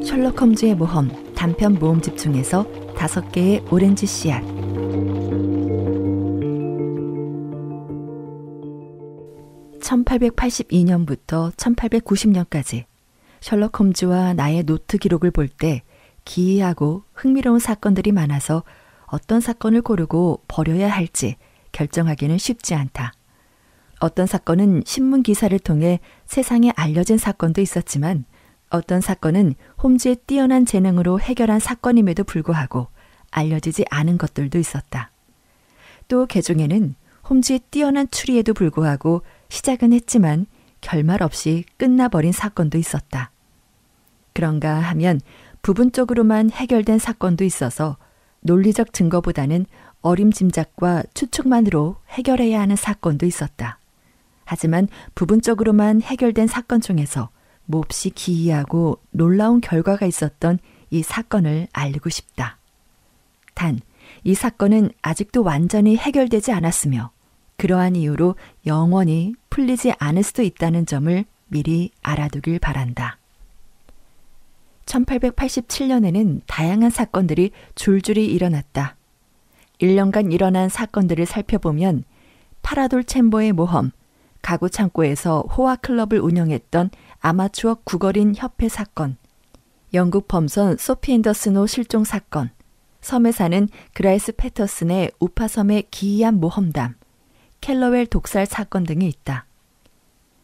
셜록 홈즈의 모험 단편 모음집 중에서 5개의 오렌지 씨앗. (1882년부터 1890년까지) 셜록 홈즈와 나의 노트 기록을 볼 때 기이하고 흥미로운 사건들이 많아서 어떤 사건을 고르고 버려야 할지 결정하기는 쉽지 않다. 어떤 사건은 신문 기사를 통해 세상에 알려진 사건도 있었지만 어떤 사건은 홈즈의 뛰어난 재능으로 해결한 사건임에도 불구하고 알려지지 않은 것들도 있었다. 또 개중에는 홈즈의 뛰어난 추리에도 불구하고 시작은 했지만 결말 없이 끝나버린 사건도 있었다. 그런가 하면 부분적으로만 해결된 사건도 있어서 논리적 증거보다는 어림짐작과 추측만으로 해결해야 하는 사건도 있었다. 하지만 부분적으로만 해결된 사건 중에서 몹시 기이하고 놀라운 결과가 있었던 이 사건을 알리고 싶다. 단, 이 사건은 아직도 완전히 해결되지 않았으며 그러한 이유로 영원히 풀리지 않을 수도 있다는 점을 미리 알아두길 바란다. 1887년에는 다양한 사건들이 줄줄이 일어났다. 1년간 일어난 사건들을 살펴보면 파라돌 챔버의 모험, 가구 창고에서 호화 클럽을 운영했던 아마추어 구걸인 협회 사건, 영국 범선 소피 앤더스노 실종 사건, 섬에 사는 그라이스 패터슨의 우파섬의 기이한 모험담, 켈러웰 독살 사건 등이 있다.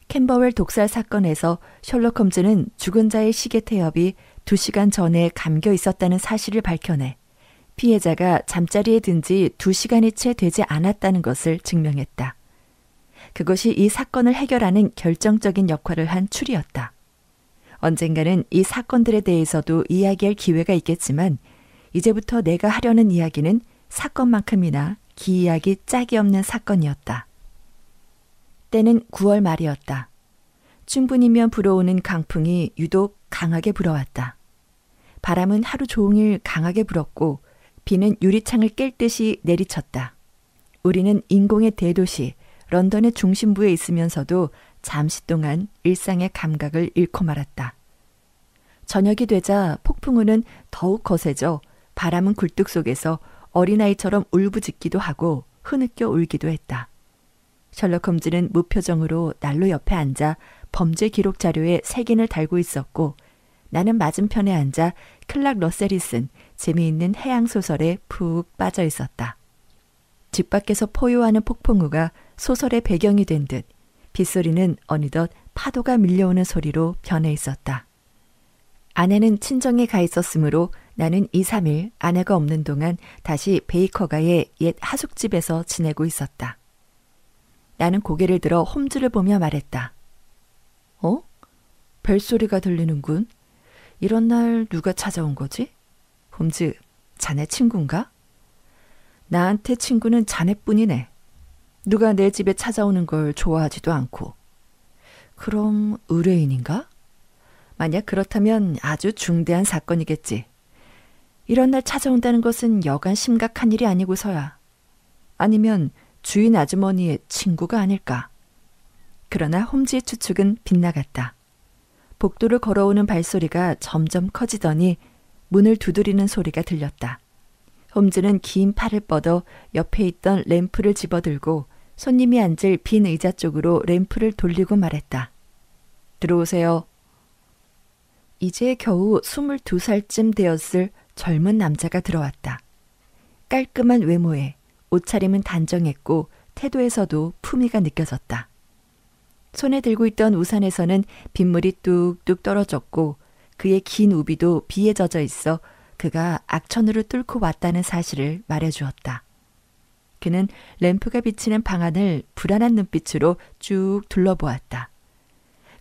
캠버웰 독살 사건에서 셜록 홈즈는 죽은 자의 시계 태엽이 2시간 전에 감겨 있었다는 사실을 밝혀내 피해자가 잠자리에 든 지 2시간이 채 되지 않았다는 것을 증명했다. 그것이 이 사건을 해결하는 결정적인 역할을 한 추리였다. 언젠가는 이 사건들에 대해서도 이야기할 기회가 있겠지만 이제부터 내가 하려는 이야기는 사건만큼이나 기이하기 짝이 없는 사건이었다. 때는 9월 말이었다. 충분히면 불어오는 강풍이 유독 강하게 불어왔다. 바람은 하루 종일 강하게 불었고 비는 유리창을 깰 듯이 내리쳤다. 우리는 인공의 대도시 런던의 중심부에 있으면서도 잠시 동안 일상의 감각을 잃고 말았다. 저녁이 되자 폭풍우는 더욱 거세져 바람은 굴뚝 속에서 어린아이처럼 울부짖기도 하고 흐느껴 울기도 했다. 셜록 홈즈는 무표정으로 난로 옆에 앉아 범죄 기록 자료에 색인을 달고 있었고 나는 맞은편에 앉아 클락 러셀이 쓴 재미있는 해양 소설에 푹 빠져 있었다. 집 밖에서 포효하는 폭풍우가 소설의 배경이 된 듯 빗소리는 어느덧 파도가 밀려오는 소리로 변해 있었다. 아내는 친정에 가 있었으므로 나는 2, 3일 아내가 없는 동안 다시 베이커가의 옛 하숙집에서 지내고 있었다. 나는 고개를 들어 홈즈를 보며 말했다. 어? 벨소리가 들리는군. 이런 날 누가 찾아온 거지? 홈즈, 자네 친구인가? 나한테 친구는 자네뿐이네. 누가 내 집에 찾아오는 걸 좋아하지도 않고. 그럼 의뢰인인가? 만약 그렇다면 아주 중대한 사건이겠지. 이런 날 찾아온다는 것은 여간 심각한 일이 아니고서야. 아니면 주인 아주머니의 친구가 아닐까. 그러나 홈즈의 추측은 빗나갔다. 복도를 걸어오는 발소리가 점점 커지더니 문을 두드리는 소리가 들렸다. 홈즈는 긴 팔을 뻗어 옆에 있던 램프를 집어들고 손님이 앉을 빈 의자 쪽으로 램프를 돌리고 말했다. 들어오세요. 이제 겨우 22살쯤 되었을 젊은 남자가 들어왔다. 깔끔한 외모에 옷차림은 단정했고 태도에서도 품위가 느껴졌다. 손에 들고 있던 우산에서는 빗물이 뚝뚝 떨어졌고 그의 긴 우비도 비에 젖어 있어 그가 악천후를 뚫고 왔다는 사실을 말해주었다. 그는 램프가 비치는 방 안을 불안한 눈빛으로 쭉 둘러보았다.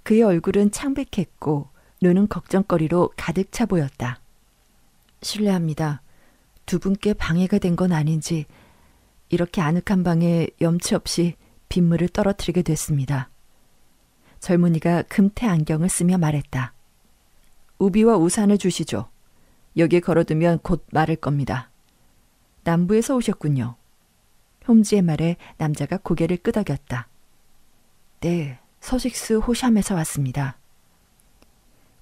그의 얼굴은 창백했고 눈은 걱정거리로 가득 차 보였다. 실례합니다. 두 분께 방해가 된 건 아닌지 이렇게 아늑한 방에 염치 없이 빗물을 떨어뜨리게 됐습니다. 젊은이가 금태 안경을 쓰며 말했다. 우비와 우산을 주시죠. 여기에 걸어두면 곧 마를 겁니다. 남부에서 오셨군요. 홈즈의 말에 남자가 고개를 끄덕였다. 네, 서식스 호샴에서 왔습니다.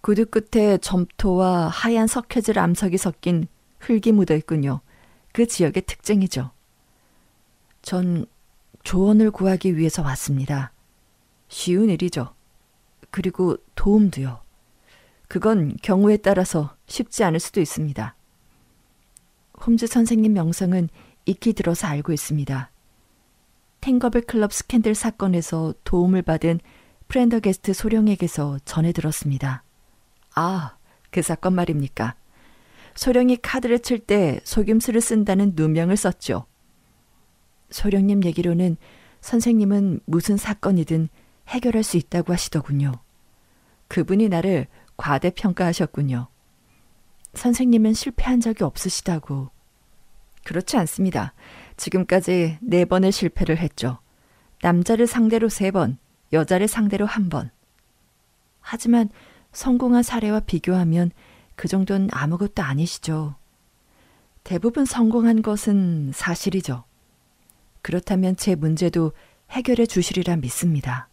구두 끝에 점토와 하얀 석회질 암석이 섞인 흙이 묻어 있군요. 그 지역의 특징이죠. 전 조언을 구하기 위해서 왔습니다. 쉬운 일이죠. 그리고 도움도요. 그건 경우에 따라서 쉽지 않을 수도 있습니다. 홈즈 선생님 명성은 익히 들어서 알고 있습니다. 탱거벨 클럽 스캔들 사건에서 도움을 받은 프렌더게스트 소령에게서 전해 들었습니다. 아, 그 사건 말입니까? 소령이 카드를 칠 때 속임수를 쓴다는 누명을 썼죠. 소령님 얘기로는 선생님은 무슨 사건이든 해결할 수 있다고 하시더군요. 그분이 나를 과대평가하셨군요. 선생님은 실패한 적이 없으시다고. 그렇지 않습니다. 지금까지 4번의 실패를 했죠. 남자를 상대로 3번, 여자를 상대로 1번. 하지만 성공한 사례와 비교하면 그 정도는 아무것도 아니시죠. 대부분 성공한 것은 사실이죠. 그렇다면 제 문제도 해결해 주시리라 믿습니다.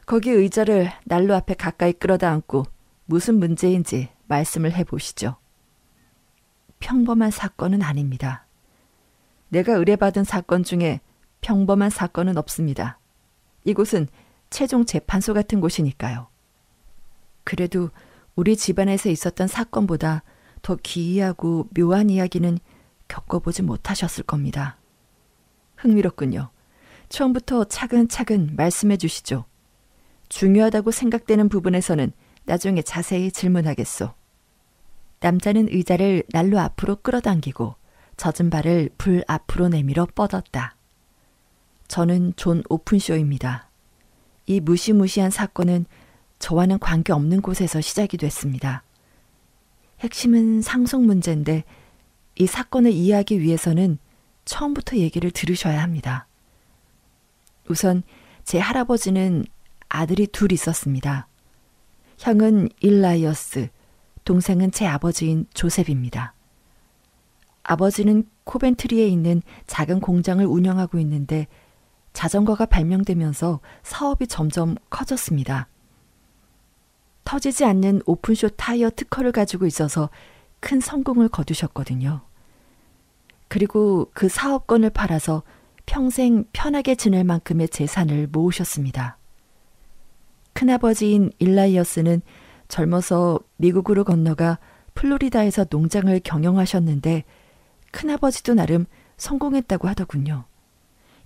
거기 의자를 난로 앞에 가까이 끌어다 앉고 무슨 문제인지 말씀을 해보시죠. 평범한 사건은 아닙니다. 내가 의뢰받은 사건 중에 평범한 사건은 없습니다. 이곳은 최종 재판소 같은 곳이니까요. 그래도 우리 집안에서 있었던 사건보다 더 기이하고 묘한 이야기는 겪어보지 못하셨을 겁니다. 흥미롭군요. 처음부터 차근차근 말씀해 주시죠. 중요하다고 생각되는 부분에서는 나중에 자세히 질문하겠소. 남자는 의자를 난로 앞으로 끌어당기고 젖은 발을 불 앞으로 내밀어 뻗었다. 저는 존 오픈쇼입니다. 이 무시무시한 사건은 저와는 관계없는 곳에서 시작이 됐습니다. 핵심은 상속 문제인데 이 사건을 이해하기 위해서는 처음부터 얘기를 들으셔야 합니다. 우선 제 할아버지는 아들이 둘 있었습니다. 형은 일라이어스, 동생은 제 아버지인 조셉입니다. 아버지는 코벤트리에 있는 작은 공장을 운영하고 있는데 자전거가 발명되면서 사업이 점점 커졌습니다. 터지지 않는 오픈쇼 타이어 특허를 가지고 있어서 큰 성공을 거두셨거든요. 그리고 그 사업권을 팔아서 평생 편하게 지낼 만큼의 재산을 모으셨습니다. 큰아버지인 일라이어스는 젊어서 미국으로 건너가 플로리다에서 농장을 경영하셨는데 큰아버지도 나름 성공했다고 하더군요.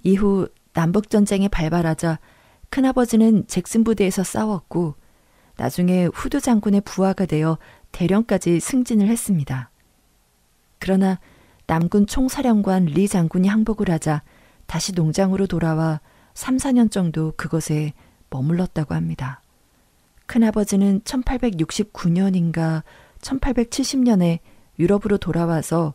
이후 남북전쟁이 발발하자 큰아버지는 잭슨 부대에서 싸웠고 나중에 후드 장군의 부하가 되어 대령까지 승진을 했습니다. 그러나 남군 총사령관 리 장군이 항복을 하자 다시 농장으로 돌아와 3, 4년 정도 그것에 머물렀다고 합니다. 큰아버지는 1869년인가 1870년에 유럽으로 돌아와서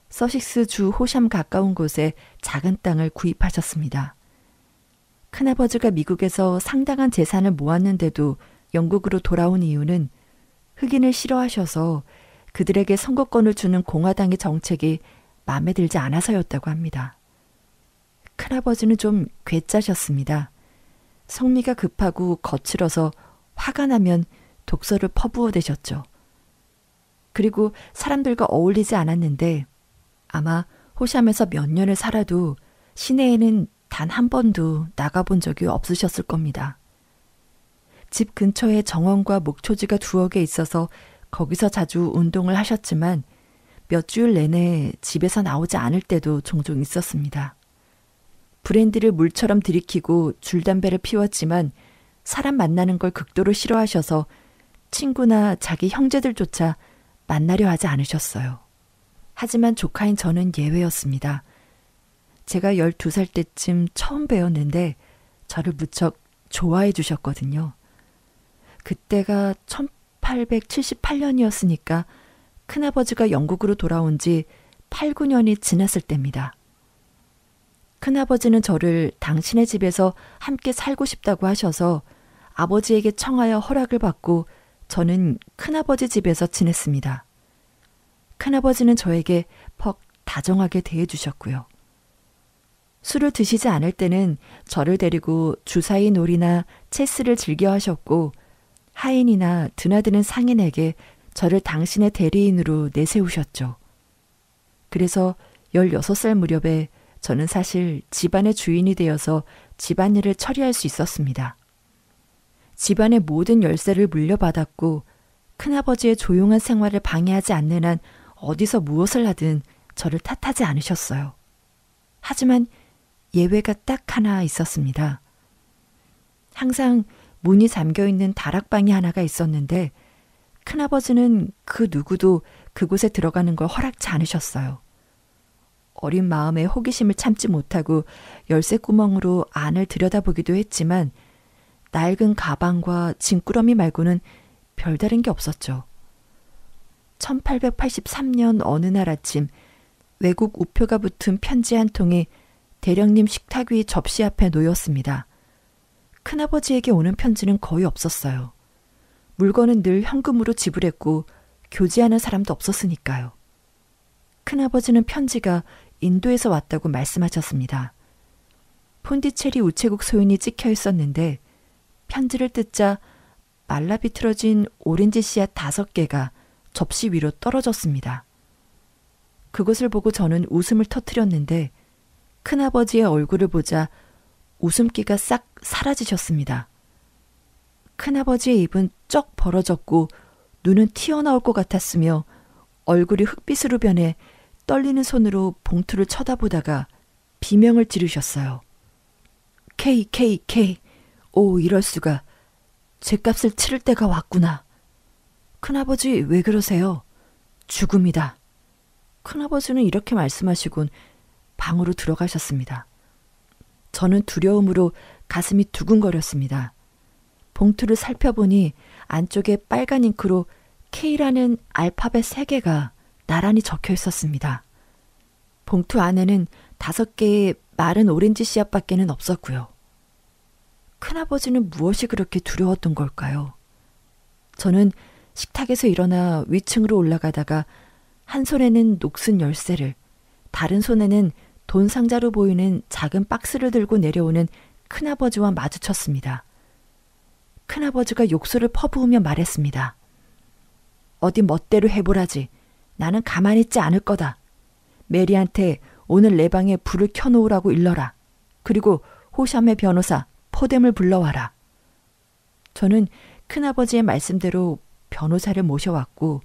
서식스 주 호샴 가까운 곳에 작은 땅을 구입하셨습니다. 큰아버지가 미국에서 상당한 재산을 모았는데도 영국으로 돌아온 이유는 흑인을 싫어하셔서 그들에게 선거권을 주는 공화당의 정책이 마음에 들지 않아서였다고 합니다. 큰아버지는 좀 괴짜셨습니다. 성미가 급하고 거칠어서 화가 나면 독서를 퍼부어대셨죠. 그리고 사람들과 어울리지 않았는데 아마 호샴에서 몇 년을 살아도 시내에는 단 한 번도 나가본 적이 없으셨을 겁니다. 집 근처에 정원과 목초지가 2개 있어서 거기서 자주 운동을 하셨지만 몇 주일 내내 집에서 나오지 않을 때도 종종 있었습니다. 브랜디를 물처럼 들이키고 줄담배를 피웠지만 사람 만나는 걸 극도로 싫어하셔서 친구나 자기 형제들조차 만나려 하지 않으셨어요. 하지만 조카인 저는 예외였습니다. 제가 12살 때쯤 처음 배웠는데 저를 무척 좋아해 주셨거든요. 그때가 1878년이었으니까 큰아버지가 영국으로 돌아온 지 8, 9년이 지났을 때입니다. 큰아버지는 저를 당신의 집에서 함께 살고 싶다고 하셔서 아버지에게 청하여 허락을 받고 저는 큰아버지 집에서 지냈습니다. 큰아버지는 저에게 퍽 다정하게 대해주셨고요. 술을 드시지 않을 때는 저를 데리고 주사위 놀이나 체스를 즐겨 하셨고 하인이나 드나드는 상인에게 저를 당신의 대리인으로 내세우셨죠. 그래서 16살 무렵에 저는 사실 집안의 주인이 되어서 집안일을 처리할 수 있었습니다. 집안의 모든 열쇠를 물려받았고 큰아버지의 조용한 생활을 방해하지 않는 한 어디서 무엇을 하든 저를 탓하지 않으셨어요. 하지만 예외가 딱 하나 있었습니다. 항상 문이 잠겨있는 다락방이 하나가 있었는데 큰아버지는 그 누구도 그곳에 들어가는 걸 허락치 않으셨어요. 어린 마음에 호기심을 참지 못하고 열쇠구멍으로 안을 들여다보기도 했지만 낡은 가방과 짐꾸러미 말고는 별다른 게 없었죠. 1883년 어느 날 아침 외국 우표가 붙은 편지 한 통이 대령님 식탁 위 접시 앞에 놓였습니다. 큰아버지에게 오는 편지는 거의 없었어요. 물건은 늘 현금으로 지불했고 교제하는 사람도 없었으니까요. 큰아버지는 편지가 인도에서 왔다고 말씀하셨습니다. 폰디체리 우체국 소윤이 찍혀 있었는데 편지를 뜯자 말라 비틀어진 오렌지 씨앗 5개가 접시 위로 떨어졌습니다. 그것을 보고 저는 웃음을 터뜨렸는데 큰아버지의 얼굴을 보자 웃음기가 싹 사라지셨습니다. 큰아버지의 입은 쩍 벌어졌고 눈은 튀어나올 것 같았으며 얼굴이 흑빛으로 변해 떨리는 손으로 봉투를 쳐다보다가 비명을 지르셨어요. K. 오, 이럴 수가. 죗값을 치를 때가 왔구나. 큰아버지 왜 그러세요? 죽음이다. 큰아버지는 이렇게 말씀하시곤 방으로 들어가셨습니다. 저는 두려움으로 가슴이 두근거렸습니다. 봉투를 살펴보니 안쪽에 빨간 잉크로 K라는 알파벳 3개가 나란히 적혀 있었습니다. 봉투 안에는 5개의 마른 오렌지 씨앗밖에는 없었고요. 큰아버지는 무엇이 그렇게 두려웠던 걸까요? 저는 식탁에서 일어나 위층으로 올라가다가 한 손에는 녹슨 열쇠를, 다른 손에는 돈 상자로 보이는 작은 박스를 들고 내려오는 큰아버지와 마주쳤습니다. 큰아버지가 욕설을 퍼부으며 말했습니다. 어디 멋대로 해보라지. 나는 가만히 있지 않을 거다. 메리한테 오늘 내 방에 불을 켜놓으라고 일러라. 그리고 호샴의 변호사 포뎀을 불러와라. 저는 큰아버지의 말씀대로 변호사를 모셔왔고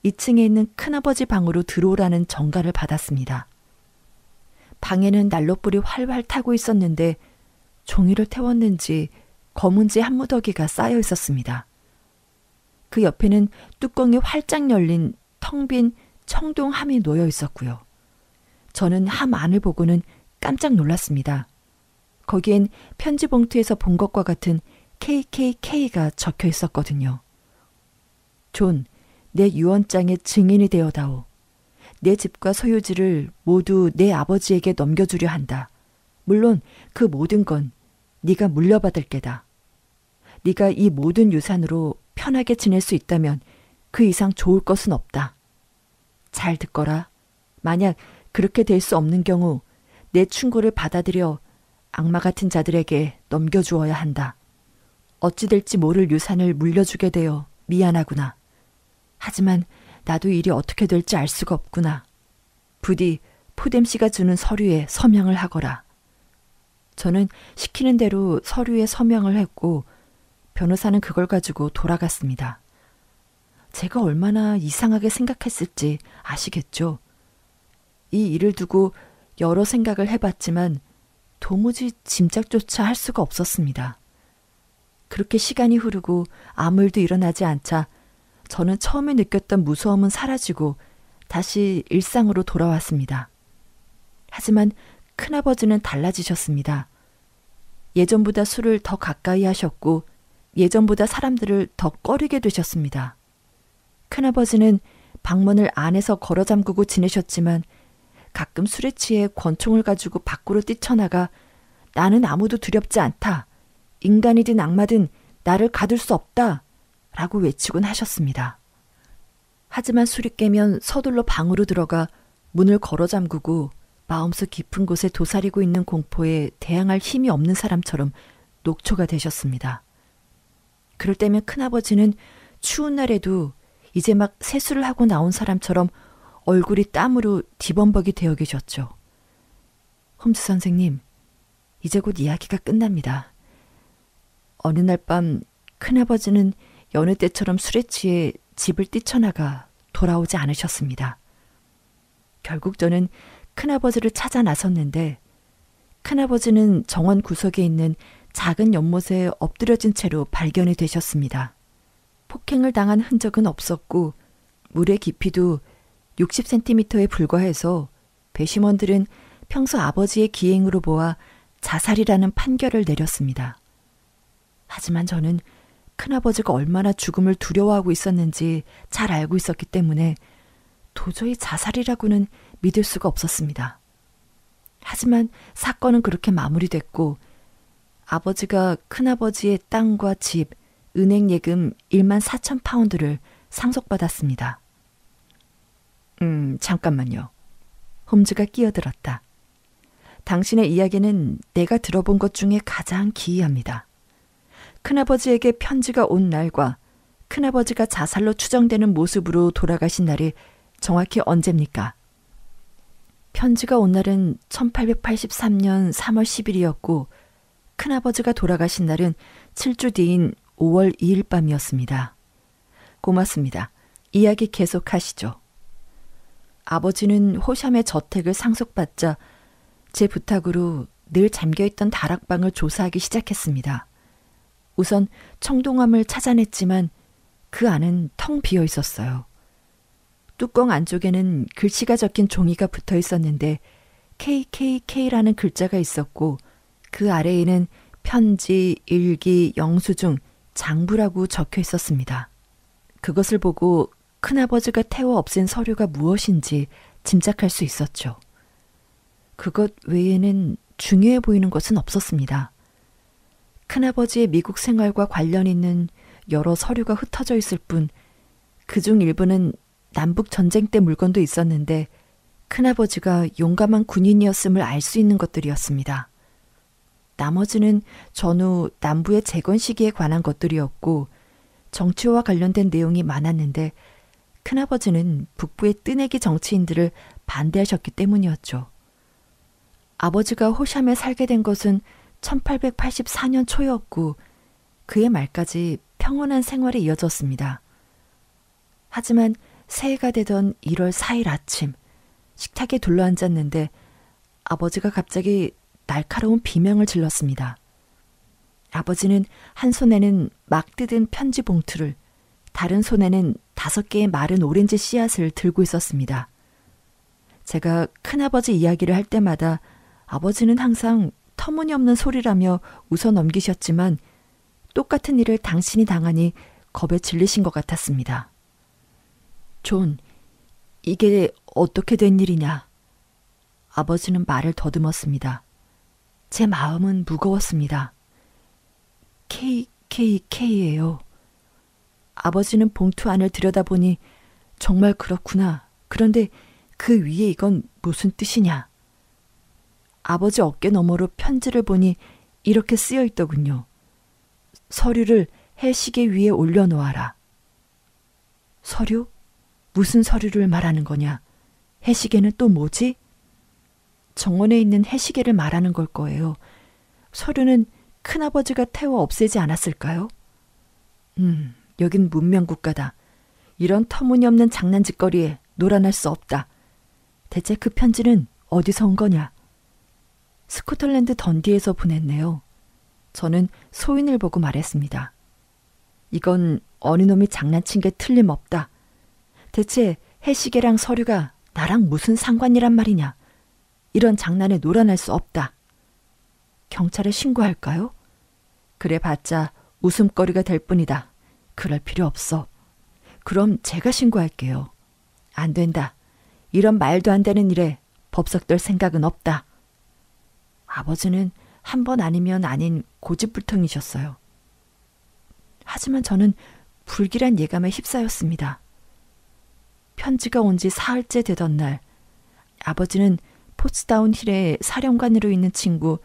2층에 있는 큰아버지 방으로 들어오라는 전가를 받았습니다. 방에는 난로불이 활활 타고 있었는데 종이를 태웠는지 검은지 한 무더기가 쌓여 있었습니다. 그 옆에는 뚜껑이 활짝 열린 텅 빈 청동함이 놓여 있었고요. 저는 함 안을 보고는 깜짝 놀랐습니다. 거기엔 편지 봉투에서 본 것과 같은 KKK가 적혀 있었거든요. 존, 내 유언장의 증인이 되어다오. 내 집과 소유지를 모두 내 아버지에게 넘겨주려 한다. 물론 그 모든 건 네가 물려받을 게다. 네가 이 모든 유산으로 편하게 지낼 수 있다면 그 이상 좋을 것은 없다. 잘 듣거라. 만약 그렇게 될 수 없는 경우 내 충고를 받아들여 악마 같은 자들에게 넘겨주어야 한다. 어찌 될지 모를 유산을 물려주게 되어 미안하구나. 하지만 나도 일이 어떻게 될지 알 수가 없구나. 부디 포뎀 씨가 주는 서류에 서명을 하거라. 저는 시키는 대로 서류에 서명을 했고 변호사는 그걸 가지고 돌아갔습니다. 제가 얼마나 이상하게 생각했을지 아시겠죠? 이 일을 두고 여러 생각을 해봤지만 도무지 짐작조차 할 수가 없었습니다. 그렇게 시간이 흐르고 아무 일도 일어나지 않자 저는 처음에 느꼈던 무서움은 사라지고 다시 일상으로 돌아왔습니다. 하지만 큰아버지는 달라지셨습니다. 예전보다 술을 더 가까이 하셨고 예전보다 사람들을 더 꺼리게 되셨습니다. 큰아버지는 방문을 안에서 걸어 잠그고 지내셨지만 가끔 술에 취해 권총을 가지고 밖으로 뛰쳐나가 나는 아무도 두렵지 않다. 인간이든 악마든 나를 가둘 수 없다. 라고 외치곤 하셨습니다. 하지만 술이 깨면 서둘러 방으로 들어가 문을 걸어 잠그고 마음속 깊은 곳에 도사리고 있는 공포에 대항할 힘이 없는 사람처럼 녹초가 되셨습니다. 그럴 때면 큰아버지는 추운 날에도 이제 막 세수를 하고 나온 사람처럼 얼굴이 땀으로 뒤범벅이 되어 계셨죠. 홈즈 선생님, 이제 곧 이야기가 끝납니다. 어느 날 밤 큰아버지는 여느 때처럼 술에 취해 집을 뛰쳐나가 돌아오지 않으셨습니다. 결국 저는 큰아버지를 찾아 나섰는데 큰아버지는 정원 구석에 있는 작은 연못에 엎드려진 채로 발견이 되셨습니다. 폭행을 당한 흔적은 없었고 물의 깊이도 60cm에 불과해서 배심원들은 평소 아버지의 기행으로 보아 자살이라는 판결을 내렸습니다. 하지만 저는 큰아버지가 얼마나 죽음을 두려워하고 있었는지 잘 알고 있었기 때문에 도저히 자살이라고는 믿을 수가 없었습니다. 하지만 사건은 그렇게 마무리됐고 아버지가 큰아버지의 땅과 집, 은행 예금 14,000파운드를 상속받았습니다. 잠깐만요. 홈즈가 끼어들었다. 당신의 이야기는 내가 들어본 것 중에 가장 기이합니다. 큰아버지에게 편지가 온 날과 큰아버지가 자살로 추정되는 모습으로 돌아가신 날이 정확히 언제입니까? 편지가 온 날은 1883년 3월 10일이었고 큰아버지가 돌아가신 날은 7주 뒤인 5월 2일 밤이었습니다. 고맙습니다. 이야기 계속하시죠. 아버지는 호샴의 저택을 상속받자 제 부탁으로 늘 잠겨있던 다락방을 조사하기 시작했습니다. 우선 청동함을 찾아냈지만 그 안은 텅 비어 있었어요. 뚜껑 안쪽에는 글씨가 적힌 종이가 붙어 있었는데 KKK라는 글자가 있었고 그 아래에는 편지, 일기, 영수증, 장부라고 적혀 있었습니다. 그것을 보고 큰아버지가 태워 없앤 서류가 무엇인지 짐작할 수 있었죠. 그것 외에는 중요해 보이는 것은 없었습니다. 큰아버지의 미국 생활과 관련 있는 여러 서류가 흩어져 있을 뿐 그중 일부는 남북 전쟁 때 물건도 있었는데 큰아버지가 용감한 군인이었음을 알 수 있는 것들이었습니다. 나머지는 전후 남부의 재건 시기에 관한 것들이었고 정치와 관련된 내용이 많았는데 큰아버지는 북부의 뜨내기 정치인들을 반대하셨기 때문이었죠. 아버지가 호샴에 살게 된 것은 1884년 초였고 그해 말까지 평온한 생활이 이어졌습니다. 하지만 새해가 되던 1월 4일 아침 식탁에 둘러앉았는데 아버지가 갑자기 날카로운 비명을 질렀습니다. 아버지는 한 손에는 막 뜯은 편지 봉투를 다른 손에는 5개의 마른 오렌지 씨앗을 들고 있었습니다. 제가 큰아버지 이야기를 할 때마다 아버지는 항상 터무니없는 소리라며 웃어 넘기셨지만 똑같은 일을 당신이 당하니 겁에 질리신 것 같았습니다. 존, 이게 어떻게 된 일이냐? 아버지는 말을 더듬었습니다. 제 마음은 무거웠습니다. KKK예요. 아버지는 봉투 안을 들여다보니 정말 그렇구나. 그런데 그 위에 이건 무슨 뜻이냐? 아버지 어깨 너머로 편지를 보니 이렇게 쓰여 있더군요. 서류를 해시계 위에 올려놓아라. 서류? 무슨 서류를 말하는 거냐? 해시계는 또 뭐지? 정원에 있는 해시계를 말하는 걸 거예요. 서류는 큰아버지가 태워 없애지 않았을까요? 여긴 문명국가다. 이런 터무니없는 장난짓거리에 놀아날 수 없다. 대체 그 편지는 어디서 온 거냐? 스코틀랜드 던디에서 보냈네요. 저는 소인을 보고 말했습니다. 이건 어느 놈이 장난친 게 틀림없다. 대체 해시계랑 서류가 나랑 무슨 상관이란 말이냐? 이런 장난에 놀아날 수 없다. 경찰에 신고할까요? 그래 봤자 웃음거리가 될 뿐이다. 그럴 필요 없어. 그럼 제가 신고할게요. 안 된다. 이런 말도 안 되는 일에 법석 떨 생각은 없다. 아버지는 한 번 아니면 아닌 고집불통이셨어요. 하지만 저는 불길한 예감에 휩싸였습니다. 편지가 온 지 사흘째 되던 날, 아버지는 포츠다운 힐의 사령관으로 있는 친구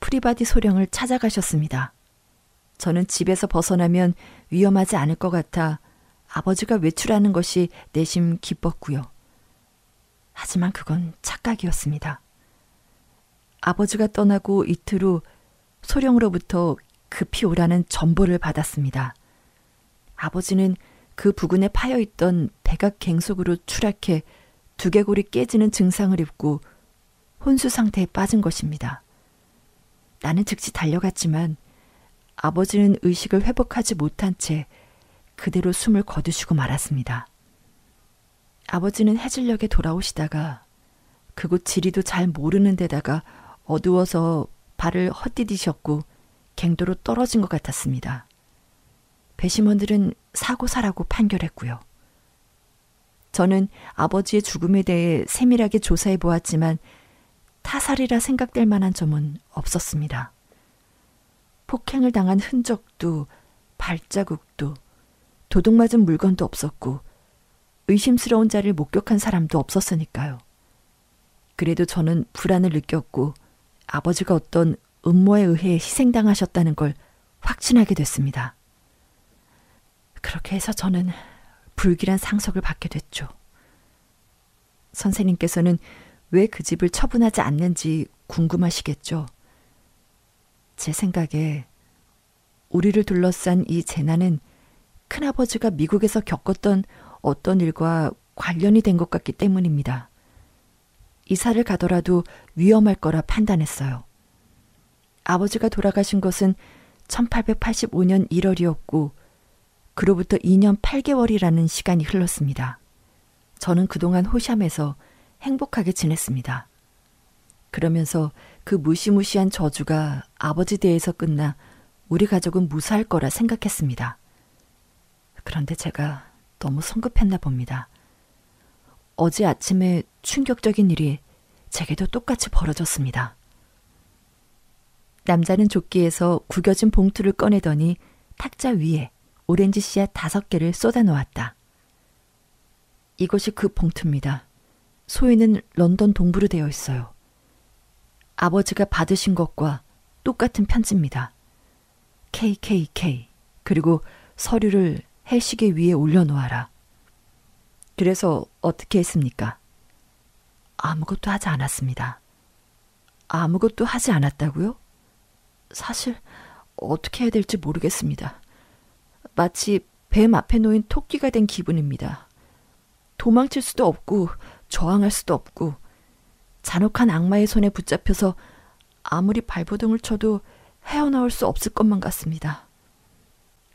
프리바디 소령을 찾아가셨습니다. 저는 집에서 벗어나면 위험하지 않을 것 같아 아버지가 외출하는 것이 내심 기뻤고요. 하지만 그건 착각이었습니다. 아버지가 떠나고 이틀 후 소령으로부터 급히 오라는 전보를 받았습니다. 아버지는 그 부근에 파여있던 백악갱속으로 추락해 두개골이 깨지는 증상을 입고 혼수 상태에 빠진 것입니다. 나는 즉시 달려갔지만 아버지는 의식을 회복하지 못한 채 그대로 숨을 거두시고 말았습니다. 아버지는 해질녘에 돌아오시다가 그곳 지리도 잘 모르는 데다가 어두워서 발을 헛디디셨고 갱도로 떨어진 것 같았습니다. 배심원들은 사고사라고 판결했고요. 저는 아버지의 죽음에 대해 세밀하게 조사해 보았지만 타살이라 생각될 만한 점은 없었습니다. 폭행을 당한 흔적도 발자국도 도둑맞은 물건도 없었고 의심스러운 자를 목격한 사람도 없었으니까요. 그래도 저는 불안을 느꼈고 아버지가 어떤 음모에 의해 희생당하셨다는 걸 확신하게 됐습니다. 그렇게 해서 저는 불길한 상석을 받게 됐죠. 선생님께서는 왜 그 집을 처분하지 않는지 궁금하시겠죠. 제 생각에 우리를 둘러싼 이 재난은 큰아버지가 미국에서 겪었던 어떤 일과 관련이 된 것 같기 때문입니다. 이사를 가더라도 위험할 거라 판단했어요. 아버지가 돌아가신 것은 1885년 1월이었고 그로부터 2년 8개월이라는 시간이 흘렀습니다. 저는 그동안 호샴에서 행복하게 지냈습니다. 그러면서 그 무시무시한 저주가 아버지 대에서 끝나 우리 가족은 무사할 거라 생각했습니다. 그런데 제가 너무 성급했나 봅니다. 어제 아침에 충격적인 일이 제게도 똑같이 벌어졌습니다. 남자는 조끼에서 구겨진 봉투를 꺼내더니 탁자 위에 오렌지 씨앗 5개를 쏟아 놓았다. 이것이 그 봉투입니다. 소위는 런던 동부로 되어 있어요. 아버지가 받으신 것과 똑같은 편지입니다. KKK 그리고 서류를 해시계 위에 올려놓아라. 그래서 어떻게 했습니까? 아무것도 하지 않았습니다. 아무것도 하지 않았다고요? 사실 어떻게 해야 될지 모르겠습니다. 마치 뱀 앞에 놓인 토끼가 된 기분입니다. 도망칠 수도 없고 저항할 수도 없고 잔혹한 악마의 손에 붙잡혀서 아무리 발버둥을 쳐도 헤어나올 수 없을 것만 같습니다.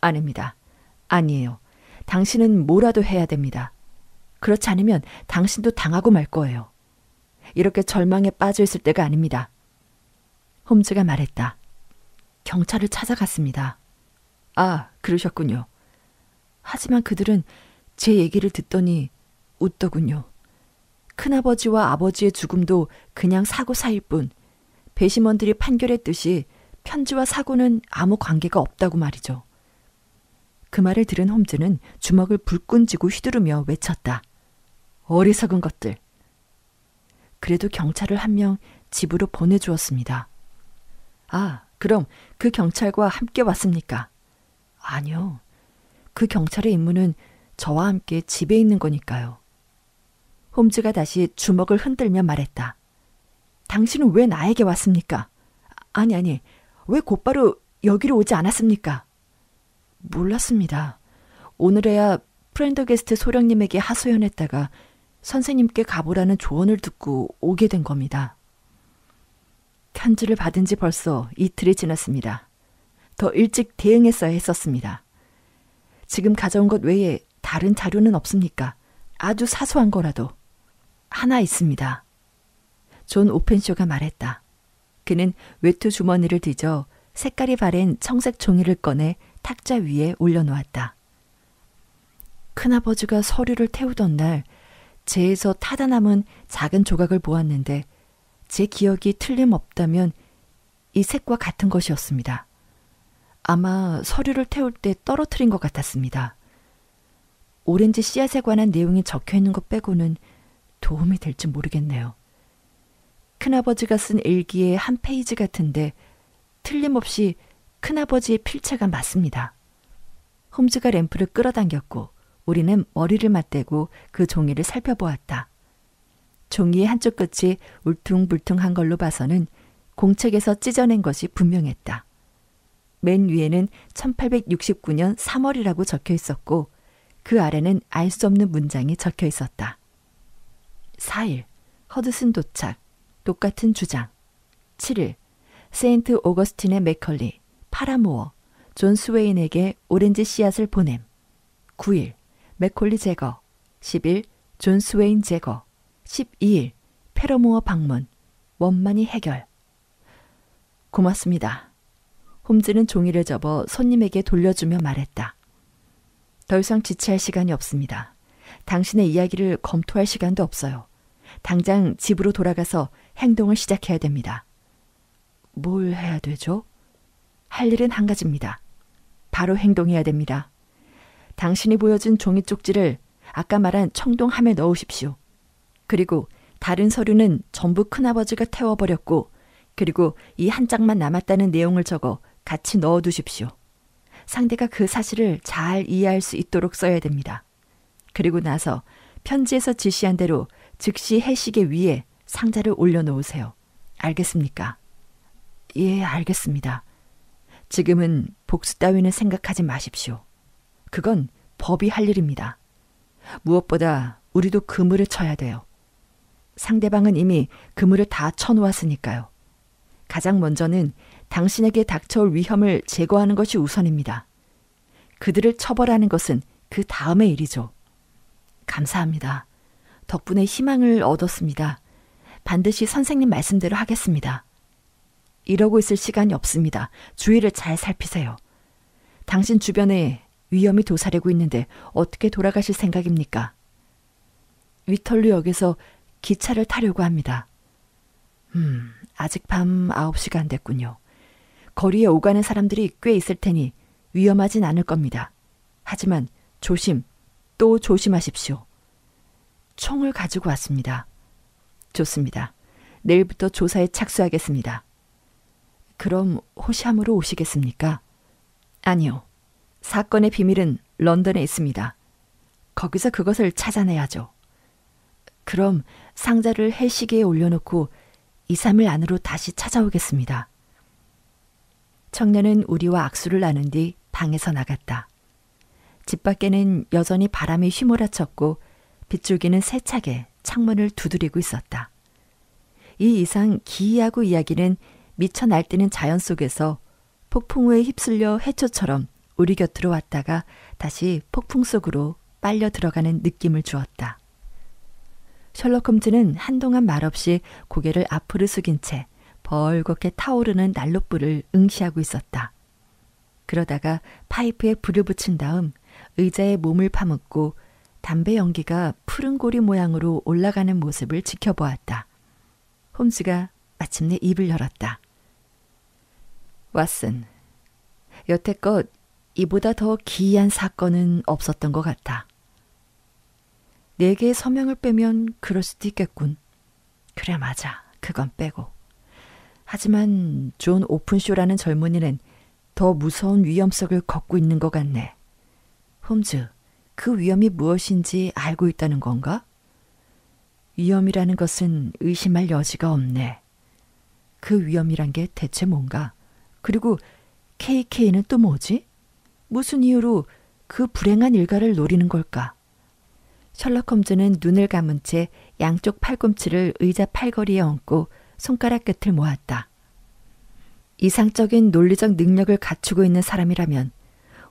아닙니다. 아니에요. 당신은 뭐라도 해야 됩니다. 그렇지 않으면 당신도 당하고 말 거예요. 이렇게 절망에 빠져 있을 때가 아닙니다. 홈즈가 말했다. 경찰을 찾아갔습니다. 아, 그러셨군요. 하지만 그들은 제 얘기를 듣더니 웃더군요. 큰아버지와 아버지의 죽음도 그냥 사고 사일 뿐 배심원들이 판결했듯이 편지와 사고는 아무 관계가 없다고 말이죠. 그 말을 들은 홈즈는 주먹을 불끈 쥐고 휘두르며 외쳤다. 어리석은 것들. 그래도 경찰을 한 명 집으로 보내주었습니다. 아, 그럼 그 경찰과 함께 왔습니까? 아니요. 그 경찰의 임무는 저와 함께 집에 있는 거니까요. 홈즈가 다시 주먹을 흔들며 말했다. 당신은 왜 나에게 왔습니까? 아니, 왜 곧바로 여기로 오지 않았습니까? 몰랐습니다. 오늘에야 프렌더게스트 소령님에게 하소연했다가 선생님께 가보라는 조언을 듣고 오게 된 겁니다. 편지를 받은 지 벌써 이틀이 지났습니다. 더 일찍 대응했어야 했었습니다. 지금 가져온 것 외에 다른 자료는 없습니까? 아주 사소한 거라도. 하나 있습니다. 존 오펜쇼가 말했다. 그는 외투 주머니를 뒤져 색깔이 바랜 청색 종이를 꺼내 탁자 위에 올려놓았다. 큰아버지가 서류를 태우던 날 재에서 타다 남은 작은 조각을 보았는데 제 기억이 틀림없다면 이 색과 같은 것이었습니다. 아마 서류를 태울 때 떨어뜨린 것 같았습니다. 오렌지 씨앗에 관한 내용이 적혀있는 것 빼고는 도움이 될지 모르겠네요. 큰아버지가 쓴 일기의 한 페이지 같은데 틀림없이 큰아버지의 필체가 맞습니다. 홈즈가 램프를 끌어당겼고 우리는 머리를 맞대고 그 종이를 살펴보았다. 종이의 한쪽 끝이 울퉁불퉁한 걸로 봐서는 공책에서 찢어낸 것이 분명했다. 맨 위에는 1869년 3월이라고 적혀 있었고 그 아래는 알 수 없는 문장이 적혀 있었다. 4일, 허드슨 도착, 똑같은 주장. 7일, 세인트 오거스틴의 맥컬리, 파라모어, 존 스웨인에게 오렌지 씨앗을 보냄. 9일, 맥콜리 제거. 10일, 존 스웨인 제거. 12일, 페러모어 방문, 원만히 해결. 고맙습니다. 홈즈는 종이를 접어 손님에게 돌려주며 말했다. 더 이상 지체할 시간이 없습니다. 당신의 이야기를 검토할 시간도 없어요. 당장 집으로 돌아가서 행동을 시작해야 됩니다. 뭘 해야 되죠? 할 일은 한 가지입니다. 바로 행동해야 됩니다. 당신이 보여준 종이 쪽지를 아까 말한 청동함에 넣으십시오. 그리고 다른 서류는 전부 큰아버지가 태워버렸고 그리고 이 한 장만 남았다는 내용을 적어 같이 넣어두십시오. 상대가 그 사실을 잘 이해할 수 있도록 써야 됩니다. 그리고 나서 편지에서 지시한 대로 즉시 해시계 위에 상자를 올려놓으세요. 알겠습니까? 예, 알겠습니다. 지금은 복수 따위는 생각하지 마십시오. 그건 법이 할 일입니다. 무엇보다 우리도 그물을 쳐야 돼요. 상대방은 이미 그물을 다 쳐놓았으니까요. 가장 먼저는 당신에게 닥쳐올 위험을 제거하는 것이 우선입니다. 그들을 처벌하는 것은 그 다음의 일이죠. 감사합니다. 덕분에 희망을 얻었습니다. 반드시 선생님 말씀대로 하겠습니다. 이러고 있을 시간이 없습니다. 주위를 잘 살피세요. 당신 주변에 위험이 도사리고 있는데 어떻게 돌아가실 생각입니까? 위털루역에서 기차를 타려고 합니다. 아직 밤 9시가 안 됐군요. 거리에 오가는 사람들이 꽤 있을 테니 위험하진 않을 겁니다. 하지만 또 조심하십시오. 총을 가지고 왔습니다. 좋습니다. 내일부터 조사에 착수하겠습니다. 그럼 호시암으로 오시겠습니까? 아니요. 사건의 비밀은 런던에 있습니다. 거기서 그것을 찾아내야죠. 그럼 상자를 해시계에 올려놓고 2, 3일 안으로 다시 찾아오겠습니다. 청년은 우리와 악수를 나눈 뒤 방에서 나갔다. 집 밖에는 여전히 바람이 휘몰아쳤고 빗줄기는 세차게 창문을 두드리고 있었다. 이 이상 기이하고 이야기는 미쳐 날뛰는 자연 속에서 폭풍우에 휩쓸려 해초처럼 우리 곁으로 왔다가 다시 폭풍 속으로 빨려 들어가는 느낌을 주었다. 셜록 홈즈는 한동안 말없이 고개를 앞으로 숙인 채 벌겋게 타오르는 난로불을 응시하고 있었다. 그러다가 파이프에 불을 붙인 다음 의자에 몸을 파묻고 담배 연기가 푸른 고리 모양으로 올라가는 모습을 지켜보았다. 홈즈가 마침내 입을 열었다. 왓슨, 여태껏 이보다 더 기이한 사건은 없었던 것 같아. 4개의 서명을 빼면 그럴 수도 있겠군. 그래, 맞아. 그건 빼고. 하지만 존 오픈쇼라는 젊은이는 더 무서운 위험 속을 걷고 있는 것 같네. 홈즈, 그 위험이 무엇인지 알고 있다는 건가? 위험이라는 것은 의심할 여지가 없네. 그 위험이란 게 대체 뭔가? 그리고 KK는 또 뭐지? 무슨 이유로 그 불행한 일가를 노리는 걸까? 셜록 홈즈는 눈을 감은 채 양쪽 팔꿈치를 의자 팔걸이에 얹고 손가락 끝을 모았다. 이상적인 논리적 능력을 갖추고 있는 사람이라면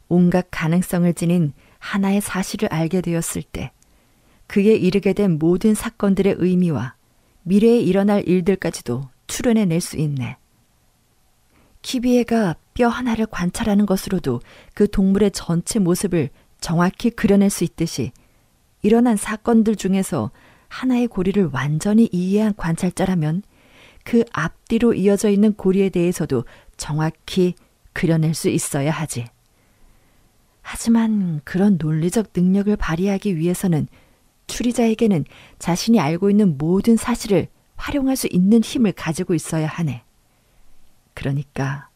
온갖 가능성을 지닌 하나의 사실을 알게 되었을 때 그에 이르게 된 모든 사건들의 의미와 미래에 일어날 일들까지도 추론해낼 수 있네. 키비에가 뼈 하나를 관찰하는 것으로도 그 동물의 전체 모습을 정확히 그려낼 수 있듯이 일어난 사건들 중에서 하나의 고리를 완전히 이해한 관찰자라면 그 앞뒤로 이어져 있는 고리에 대해서도 정확히 그려낼 수 있어야 하지. 하지만 그런 논리적 능력을 발휘하기 위해서는 추리자에게는 자신이 알고 있는 모든 사실을 활용할 수 있는 힘을 가지고 있어야 하네. 그러니까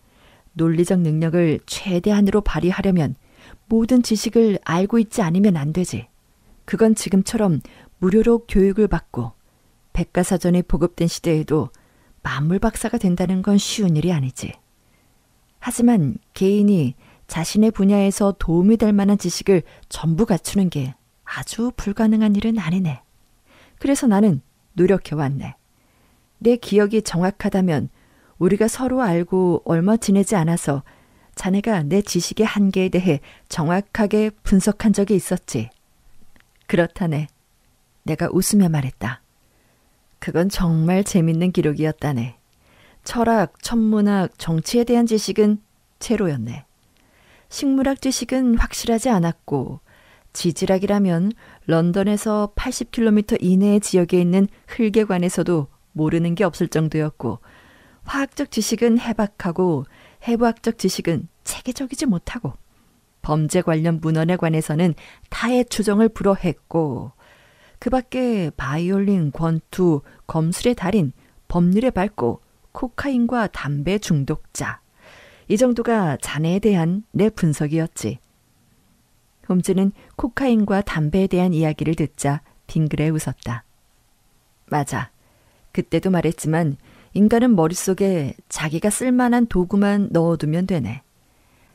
논리적 능력을 최대한으로 발휘하려면 모든 지식을 알고 있지 않으면 안 되지. 그건 지금처럼 무료로 교육을 받고 백과사전이 보급된 시대에도 만물박사가 된다는 건 쉬운 일이 아니지. 하지만 개인이 자신의 분야에서 도움이 될 만한 지식을 전부 갖추는 게 아주 불가능한 일은 아니네. 그래서 나는 노력해왔네. 내 기억이 정확하다면 우리가 서로 알고 얼마 지내지 않아서 자네가 내 지식의 한계에 대해 정확하게 분석한 적이 있었지. 그렇다네. 내가 웃으며 말했다. 그건 정말 재밌는 기록이었다네. 철학, 천문학, 정치에 대한 지식은 제로였네. 식물학 지식은 확실하지 않았고 지질학이라면 런던에서 80km 이내의 지역에 있는 흙에 관해서도 모르는 게 없을 정도였고 화학적 지식은 해박하고 해부학적 지식은 체계적이지 못하고 범죄 관련 문헌에 관해서는 타의 추정을 불허했고 그 밖에 바이올린, 권투, 검술의 달인, 법률의 밝고 코카인과 담배 중독자 이 정도가 자네에 대한 내 분석이었지. 홈즈는 코카인과 담배에 대한 이야기를 듣자 빙그레 웃었다. 맞아. 그때도 말했지만 인간은 머릿속에 자기가 쓸만한 도구만 넣어두면 되네.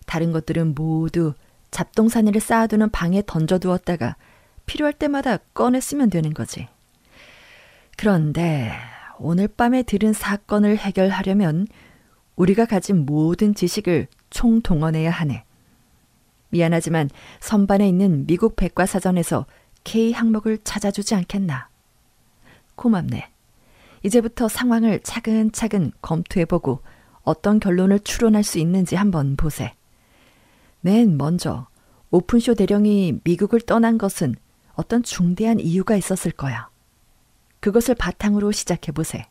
다른 것들은 모두 잡동사니를 쌓아두는 방에 던져두었다가 필요할 때마다 꺼내 쓰면 되는 거지. 그런데 오늘 밤에 들은 사건을 해결하려면 우리가 가진 모든 지식을 총동원해야 하네. 미안하지만 선반에 있는 미국 백과사전에서 K 항목을 찾아주지 않겠나. 고맙네. 이제부터 상황을 차근차근 검토해보고 어떤 결론을 추론할 수 있는지 한번 보세. 맨 먼저 오픈쇼 대령이 미국을 떠난 것은 어떤 중대한 이유가 있었을 거야. 그것을 바탕으로 시작해보세.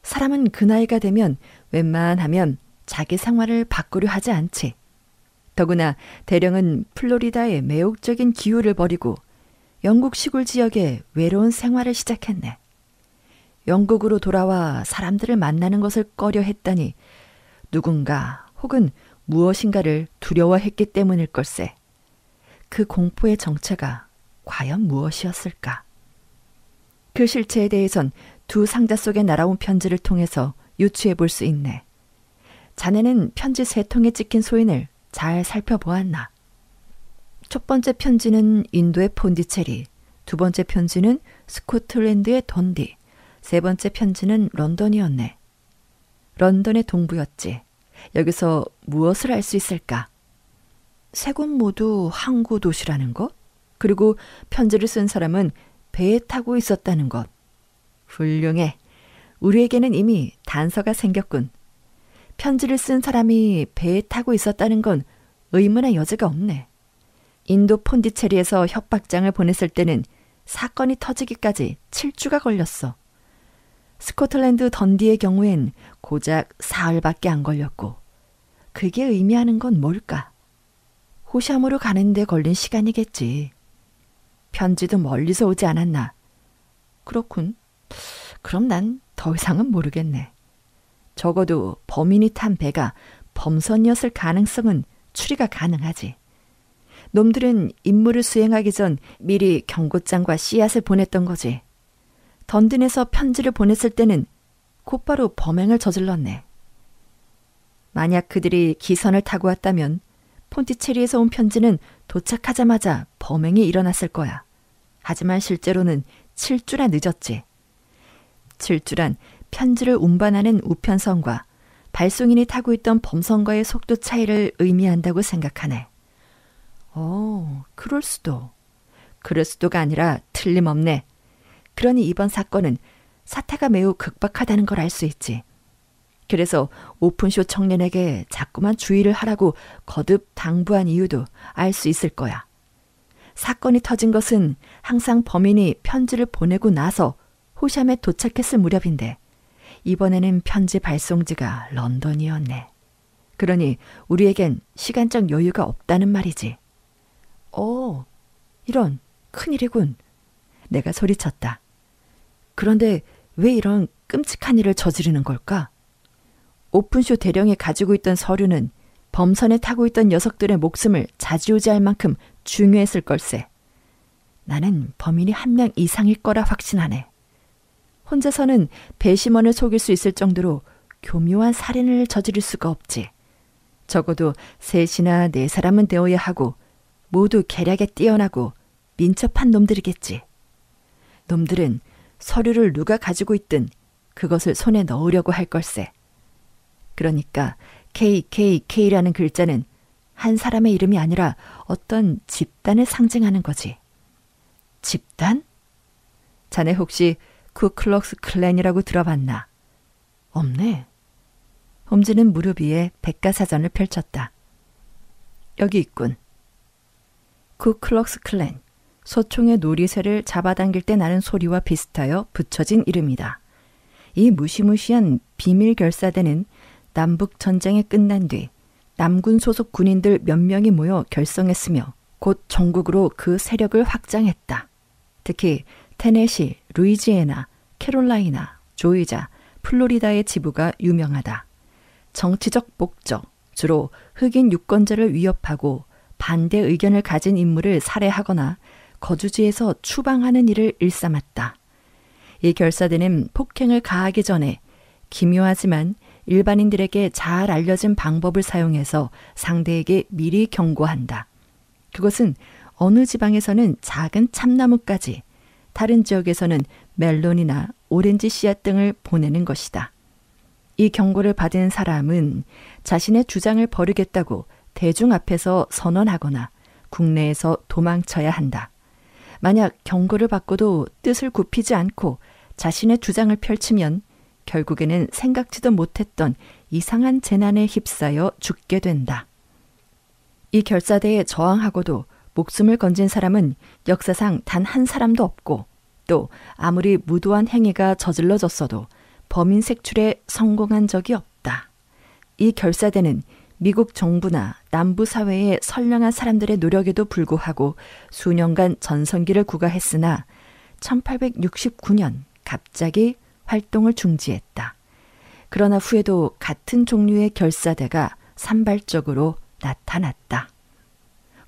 사람은 그 나이가 되면 웬만하면 자기 생활을 바꾸려 하지 않지. 더구나 대령은 플로리다의 매혹적인 기후를 버리고 영국 시골 지역에 외로운 생활을 시작했네. 영국으로 돌아와 사람들을 만나는 것을 꺼려 했다니 누군가 혹은 무엇인가를 두려워했기 때문일 걸세. 그 공포의 정체가 과연 무엇이었을까? 그 실체에 대해선 두 상자 속에 날아온 편지를 통해서 유추해 볼 수 있네. 자네는 편지 3통에 찍힌 소인을 잘 살펴보았나? 첫 번째 편지는 인도의 폰디체리, 두 번째 편지는 스코틀랜드의 던디, 세 번째 편지는 런던이었네. 런던의 동부였지. 여기서 무엇을 알 수 있을까? 세 곳 모두 항구 도시라는 것? 그리고 편지를 쓴 사람은 배에 타고 있었다는 것. 훌륭해. 우리에게는 이미 단서가 생겼군. 편지를 쓴 사람이 배에 타고 있었다는 건 의문의 여지가 없네. 인도 폰디체리에서 협박장을 보냈을 때는 사건이 터지기까지 7주가 걸렸어. 스코틀랜드 던디의 경우엔 고작 사흘밖에 안 걸렸고 그게 의미하는 건 뭘까? 호샴으로 가는 데 걸린 시간이겠지. 편지도 멀리서 오지 않았나? 그렇군. 그럼 난 더 이상은 모르겠네. 적어도 범인이 탄 배가 범선이었을 가능성은 추리가 가능하지. 놈들은 임무를 수행하기 전 미리 경고장과 씨앗을 보냈던 거지. 던든에서 편지를 보냈을 때는 곧바로 범행을 저질렀네. 만약 그들이 기선을 타고 왔다면 폰티체리에서 온 편지는 도착하자마자 범행이 일어났을 거야. 하지만 실제로는 7주나 늦었지. 7주란 편지를 운반하는 우편선과 발송인이 타고 있던 범선과의 속도 차이를 의미한다고 생각하네. 그럴 수도. 그럴 수도가 아니라 틀림없네. 그러니 이번 사건은 사태가 매우 극박하다는 걸 알 수 있지. 그래서 오픈쇼 청년에게 자꾸만 주의를 하라고 거듭 당부한 이유도 알 수 있을 거야. 사건이 터진 것은 항상 범인이 편지를 보내고 나서 호샴에 도착했을 무렵인데 이번에는 편지 발송지가 런던이었네. 그러니 우리에겐 시간적 여유가 없다는 말이지. 이런 큰일이군. 내가 소리쳤다. 그런데 왜 이런 끔찍한 일을 저지르는 걸까? 오픈쇼 대령이 가지고 있던 서류는 범선에 타고 있던 녀석들의 목숨을 좌지우지할 만큼 중요했을 걸세. 나는 범인이 한 명 이상일 거라 확신하네. 혼자서는 배심원을 속일 수 있을 정도로 교묘한 살인을 저지를 수가 없지. 적어도 3이나 4사람은 되어야 하고 모두 계략에 뛰어나고 민첩한 놈들이겠지. 놈들은 서류를 누가 가지고 있든 그것을 손에 넣으려고 할 걸세. 그러니까 KKK라는 글자는 한 사람의 이름이 아니라 어떤 집단을 상징하는 거지. 집단? 자네 혹시 쿠클럭스 클랜이라고 들어봤나? 없네. 홈즈는 무릎 위에 백과사전을 펼쳤다. 여기 있군. 쿠클럭스 클랜, 소총의 놀이새를 잡아당길 때 나는 소리와 비슷하여 붙여진 이름이다. 이 무시무시한 비밀 결사대는 남북 전쟁이 끝난 뒤 남군 소속 군인들 몇 명이 모여 결성했으며 곧 전국으로 그 세력을 확장했다. 특히 테네시, 루이지애나, 캐롤라이나, 조지아, 플로리다의 지부가 유명하다. 정치적 목적, 주로 흑인 유권자를 위협하고 반대 의견을 가진 인물을 살해하거나 거주지에서 추방하는 일을 일삼았다. 이 결사대는 폭행을 가하기 전에 기묘하지만 일반인들에게 잘 알려진 방법을 사용해서 상대에게 미리 경고한다. 그것은 어느 지방에서는 작은 참나무까지, 다른 지역에서는 멜론이나 오렌지 씨앗 등을 보내는 것이다. 이 경고를 받은 사람은 자신의 주장을 버리겠다고 대중 앞에서 선언하거나 국내에서 도망쳐야 한다. 만약 경고를 받고도 뜻을 굽히지 않고 자신의 주장을 펼치면 결국에는 생각지도 못했던 이상한 재난에 휩싸여 죽게 된다. 이 결사대에 저항하고도 목숨을 건진 사람은 역사상 단 한 사람도 없고, 또 아무리 무도한 행위가 저질러졌어도 범인 색출에 성공한 적이 없다. 이 결사대는 미국 정부나 남부 사회의 선량한 사람들의 노력에도 불구하고 수년간 전성기를 구가했으나 1869년 갑자기 활동을 중지했다. 그러나 후에도 같은 종류의 결사대가 산발적으로 나타났다.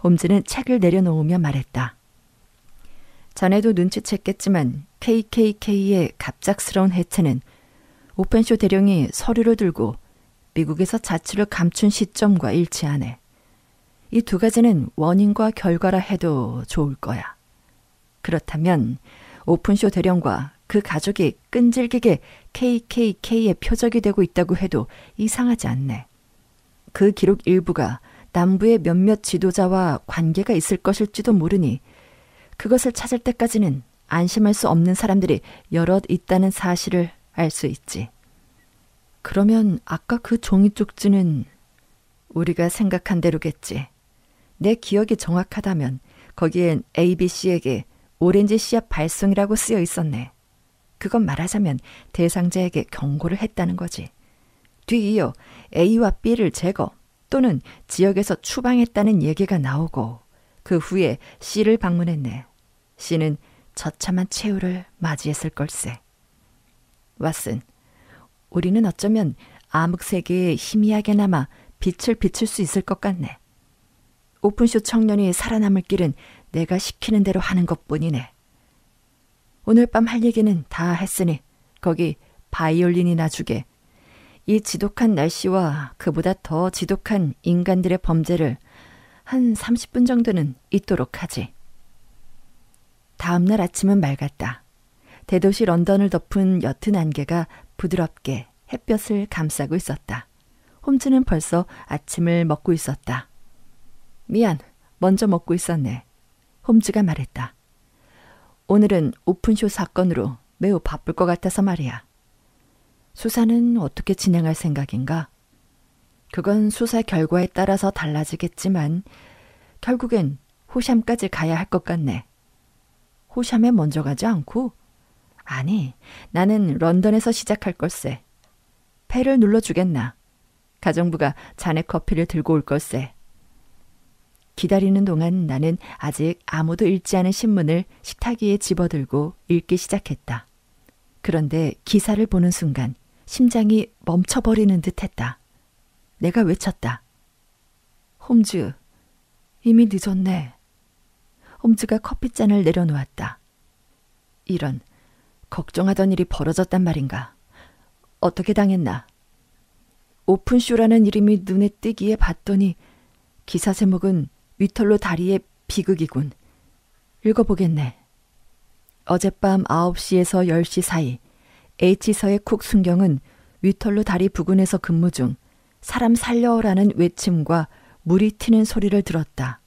홈즈는 책을 내려놓으며 말했다. 자네도 눈치챘겠지만 KKK의 갑작스러운 해체는 오펜쇼 대령이 서류를 들고 미국에서 자취를 감춘 시점과 일치하네. 이 두 가지는 원인과 결과라 해도 좋을 거야. 그렇다면 오픈쇼 대령과 그 가족이 끈질기게 KKK의 표적이 되고 있다고 해도 이상하지 않네. 그 기록 일부가 남부의 몇몇 지도자와 관계가 있을 것일지도 모르니 그것을 찾을 때까지는 안심할 수 없는 사람들이 여럿 있다는 사실을 알 수 있지. 그러면 아까 그 종이 쪽지는 우리가 생각한 대로겠지. 내 기억이 정확하다면 거기엔 ABC에게 오렌지 씨앗 발송이라고 쓰여 있었네. 그건 말하자면 대상자에게 경고를 했다는 거지. 뒤이어 A와 B를 제거 또는 지역에서 추방했다는 얘기가 나오고 그 후에 C를 방문했네. C는 처참한 최후를 맞이했을 걸세. 왓슨, 우리는 어쩌면 암흑세계에 희미하게나마 빛을 비출 수 있을 것 같네. 오픈쇼 청년이 살아남을 길은 내가 시키는 대로 하는 것뿐이네. 오늘 밤 할 얘기는 다 했으니 거기 바이올린이나 주게. 이 지독한 날씨와 그보다 더 지독한 인간들의 범죄를 한 30분 정도는 잊도록 하지. 다음 날 아침은 맑았다. 대도시 런던을 덮은 옅은 안개가 부드럽게 햇볕을 감싸고 있었다. 홈즈는 벌써 아침을 먹고 있었다. 미안, 먼저 먹고 있었네. 홈즈가 말했다. 오늘은 오픈쇼 사건으로 매우 바쁠 것 같아서 말이야. 수사는 어떻게 진행할 생각인가? 그건 수사 결과에 따라서 달라지겠지만 결국엔 호샴까지 가야 할 것 같네. 호샴에 먼저 가지 않고? 아니, 나는 런던에서 시작할 걸세. 패를 눌러주겠나? 가정부가 자네 커피를 들고 올 걸세. 기다리는 동안 나는 아직 아무도 읽지 않은 신문을 식탁 위에 집어들고 읽기 시작했다. 그런데 기사를 보는 순간 심장이 멈춰버리는 듯했다. 내가 외쳤다. 홈즈, 이미 늦었네. 홈즈가 커피잔을 내려놓았다. 이런, 걱정하던 일이 벌어졌단 말인가. 어떻게 당했나? 오픈쇼라는 이름이 눈에 띄기에 봤더니 기사 제목은 위털로 다리의 비극이군. 읽어보겠네. 어젯밤 9시에서 10시 사이 H서의 쿡 순경은 위털로 다리 부근에서 근무 중 사람 살려라는 외침과 물이 튀는 소리를 들었다.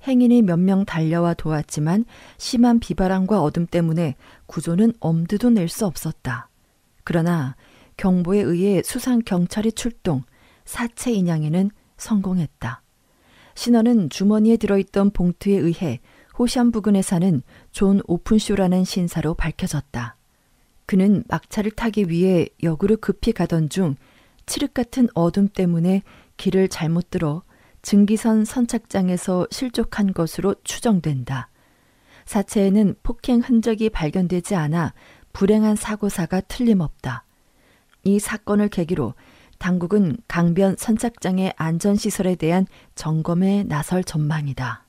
행인이 몇 명 달려와 도왔지만 심한 비바람과 어둠 때문에 구조는 엄두도 낼 수 없었다. 그러나 경보에 의해 수상 경찰이 출동, 사체 인양에는 성공했다. 신원은 주머니에 들어있던 봉투에 의해 호샴 부근에 사는 존 오픈쇼라는 신사로 밝혀졌다. 그는 막차를 타기 위해 역으로 급히 가던 중 칠흑 같은 어둠 때문에 길을 잘못 들어 증기선 선착장에서 실족한 것으로 추정된다. 사체에는 폭행 흔적이 발견되지 않아 불행한 사고사가 틀림없다. 이 사건을 계기로 당국은 강변 선착장의 안전시설에 대한 점검에 나설 전망이다.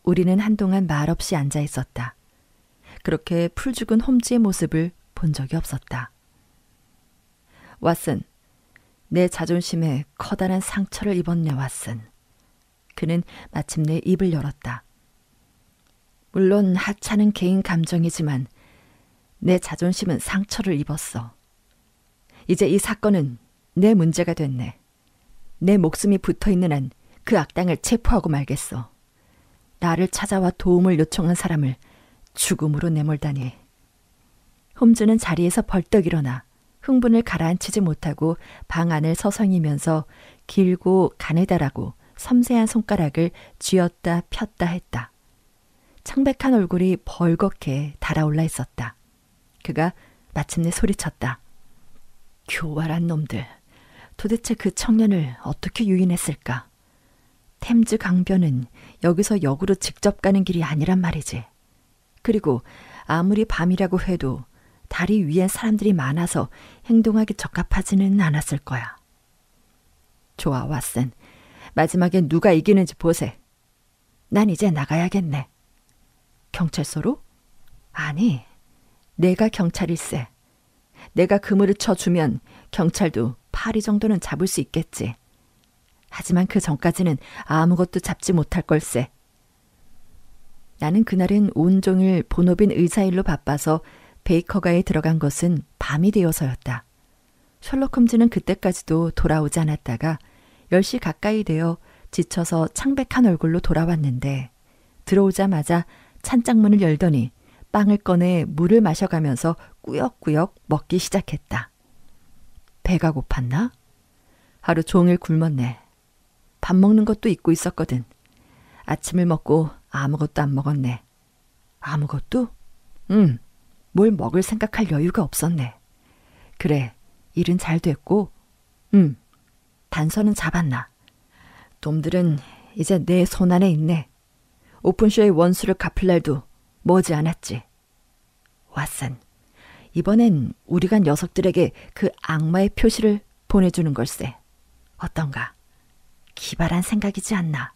우리는 한동안 말없이 앉아 있었다. 그렇게 풀죽은 홈즈의 모습을 본 적이 없었다. 왓슨, 내 자존심에 커다란 상처를 입었네, 왓슨. 그는 마침내 입을 열었다. 물론 하찮은 개인 감정이지만 내 자존심은 상처를 입었어. 이제 이 사건은 내 문제가 됐네. 내 목숨이 붙어있는 한 그 악당을 체포하고 말겠어. 나를 찾아와 도움을 요청한 사람을 죽음으로 내몰다니. 홈즈는 자리에서 벌떡 일어나 흥분을 가라앉히지 못하고 방 안을 서성이면서 길고 가느다라고 섬세한 손가락을 쥐었다 폈다 했다. 창백한 얼굴이 벌겋게 달아올라 있었다. 그가 마침내 소리쳤다. 교활한 놈들. 도대체 그 청년을 어떻게 유인했을까? 템즈 강변은 여기서 역으로 직접 가는 길이 아니란 말이지. 그리고 아무리 밤이라고 해도 다리 위엔 사람들이 많아서 행동하기 적합하지는 않았을 거야. 좋아, 왓슨. 마지막에 누가 이기는지 보세. 난 이제 나가야겠네. 경찰서로? 아니, 내가 경찰일세. 내가 그물을 쳐주면 경찰도 파리 정도는 잡을 수 있겠지. 하지만 그 전까지는 아무것도 잡지 못할 걸세. 나는 그날은 온종일 본업인 의사일로 바빠서 베이커가에 들어간 것은 밤이 되어서였다. 셜록 홈즈는 그때까지도 돌아오지 않았다가 10시 가까이 되어 지쳐서 창백한 얼굴로 돌아왔는데 들어오자마자 찬장문을 열더니 빵을 꺼내 물을 마셔가면서 꾸역꾸역 먹기 시작했다. 배가 고팠나? 하루 종일 굶었네. 밥 먹는 것도 잊고 있었거든. 아침을 먹고 아무것도 안 먹었네. 아무것도? 뭘 먹을 생각할 여유가 없었네. 그래, 일은 잘 됐고, 단서는 잡았나. 놈들은 이제 내 손안에 있네. 오픈쇼의 원수를 갚을 날도 머지 않았지. 왓슨, 이번엔 우리가 녀석들에게 그 악마의 표시를 보내주는 걸세. 어떤가? 기발한 생각이지 않나.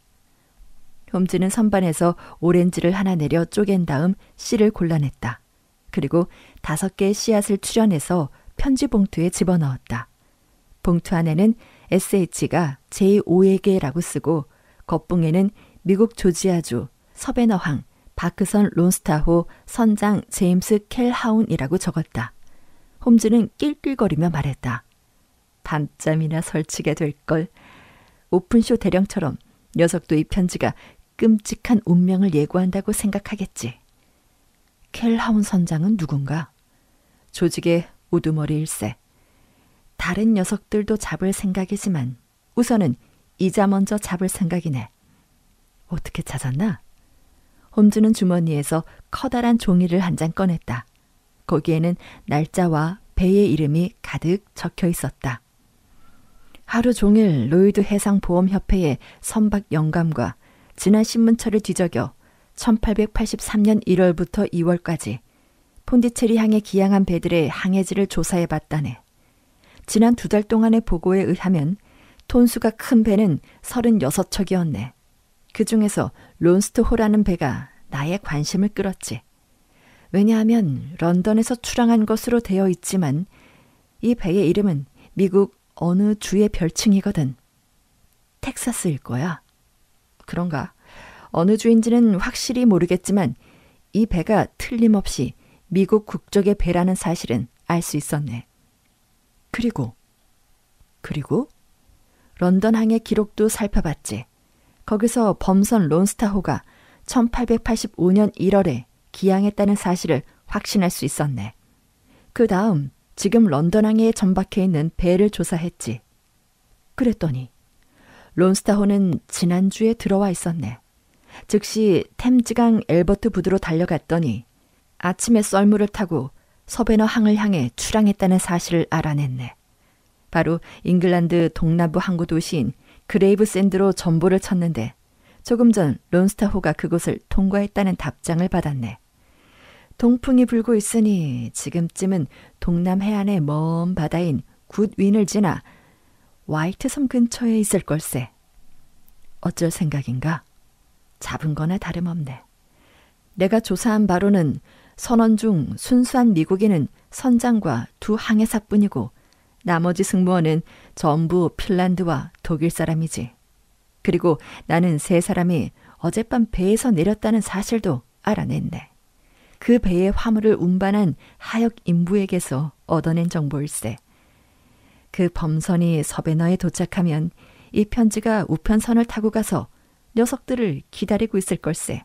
홈즈는 선반에서 오렌지를 하나 내려 쪼갠 다음 씨를 골라냈다. 그리고 5개의 씨앗을 추려내서 편지 봉투에 집어넣었다. 봉투 안에는 SH가 제5에게라고 쓰고 겉붕에는 미국 조지아주 서베너항 바크선 론스타호 선장 제임스 켈하운이라고 적었다. 홈즈는 낄낄거리며 말했다. 밤잠이나 설치게 될걸. 오픈쇼 대령처럼 녀석도 이 편지가 끔찍한 운명을 예고한다고 생각하겠지. 켈하운 선장은 누군가? 조직의 우두머리일세. 다른 녀석들도 잡을 생각이지만 우선은 이자 먼저 잡을 생각이네. 어떻게 찾았나? 홈즈는 주머니에서 커다란 종이를 한 장 꺼냈다. 거기에는 날짜와 배의 이름이 가득 적혀 있었다. 하루 종일 로이드 해상보험협회의 선박 영감과 지난 신문처를 뒤적여 1883년 1월부터 2월까지 폰디체리 항에 기항한 배들의 항해지를 조사해 봤다네. 지난 2달 동안의 보고에 의하면 톤수가 큰 배는 36척이었네. 그 중에서 론스트호라는 배가 나의 관심을 끌었지. 왜냐하면 런던에서 출항한 것으로 되어 있지만 이 배의 이름은 미국 어느 주의 별칭이거든. 텍사스일 거야. 그런가? 어느 주인지는 확실히 모르겠지만 이 배가 틀림없이 미국 국적의 배라는 사실은 알 수 있었네. 그리고 런던항의 기록도 살펴봤지. 거기서 범선 론스타호가 1885년 1월에 기항했다는 사실을 확신할 수 있었네. 그 다음 지금 런던항에 전박해 있는 배를 조사했지. 그랬더니 론스타호는 지난주에 들어와 있었네. 즉시 템즈강 엘버트 부두로 달려갔더니 아침에 썰물을 타고 서베너 항을 향해 출항했다는 사실을 알아냈네. 바로 잉글랜드 동남부 항구 도시인 그레이브샌드로 전보를 쳤는데 조금 전 론스타호가 그곳을 통과했다는 답장을 받았네. 동풍이 불고 있으니 지금쯤은 동남 해안의 먼 바다인 굿윈을 지나 화이트섬 근처에 있을 걸세. 어쩔 생각인가? 잡은 거나 다름없네. 내가 조사한 바로는 선원 중 순수한 미국인은 선장과 2 항해사뿐이고 나머지 승무원은 전부 핀란드와 독일 사람이지. 그리고 나는 3사람이 어젯밤 배에서 내렸다는 사실도 알아냈네. 그 배의 화물을 운반한 하역 인부에게서 얻어낸 정보일세. 그 범선이 서베너에 도착하면 이 편지가 우편선을 타고 가서 녀석들을 기다리고 있을 걸세.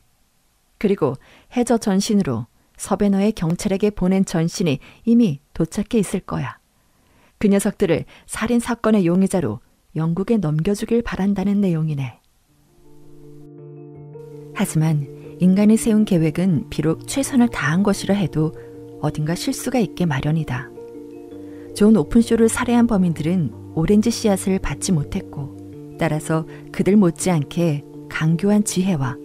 그리고 해저 전신으로 서베너의 경찰에게 보낸 전신이 이미 도착해 있을 거야. 그 녀석들을 살인사건의 용의자로 영국에 넘겨주길 바란다는 내용이네. 하지만 인간이 세운 계획은 비록 최선을 다한 것이라 해도 어딘가 실수가 있게 마련이다. 존 오픈쇼를 살해한 범인들은 오렌지 씨앗을 받지 못했고 따라서 그들 못지않게 강교한 지혜와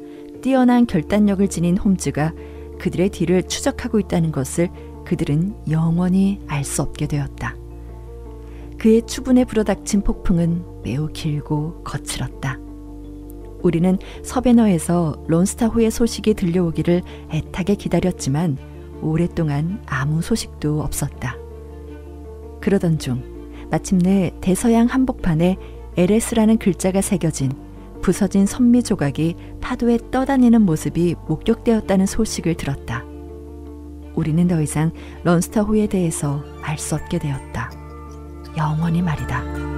뛰어난 결단력을 지닌 홈즈가 그들의 뒤를 추적하고 있다는 것을 그들은 영원히 알 수 없게 되었다. 그의 추분에 불어닥친 폭풍은 매우 길고 거칠었다. 우리는 서베너에서 론스타호의 소식이 들려오기를 애타게 기다렸지만 오랫동안 아무 소식도 없었다. 그러던 중 마침내 대서양 한복판에 LS라는 글자가 새겨진 부서진 선미 조각이 파도에 떠다니는 모습이 목격되었다는 소식을 들었다. 우리는 더 이상 론스타호에 대해서 알 수 없게 되었다. 영원히 말이다.